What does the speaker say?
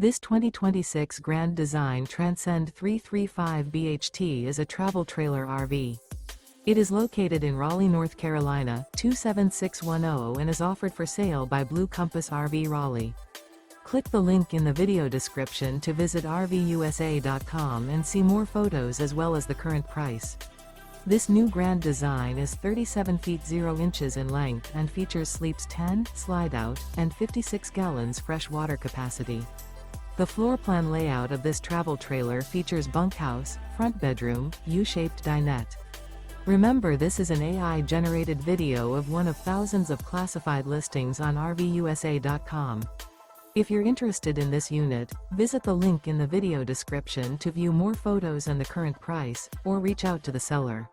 This 2026 Grand Design Transcend 335 BHT is a travel trailer RV. It is located in Raleigh, North Carolina, 27610 and is offered for sale by Blue Compass RV Raleigh. Click the link in the video description to visit RVUSA.com and see more photos as well as the current price. This new Grand Design is 37 feet 0 inches in length and features sleeps 10, Slideout, and 56 gallons fresh water capacity. The floor plan layout of this travel trailer features bunkhouse, front bedroom, U-shaped dinette. Remember, this is an AI-generated video of one of thousands of classified listings on RVUSA.com. If you're interested in this unit, visit the link in the video description to view more photos and the current price, or reach out to the seller.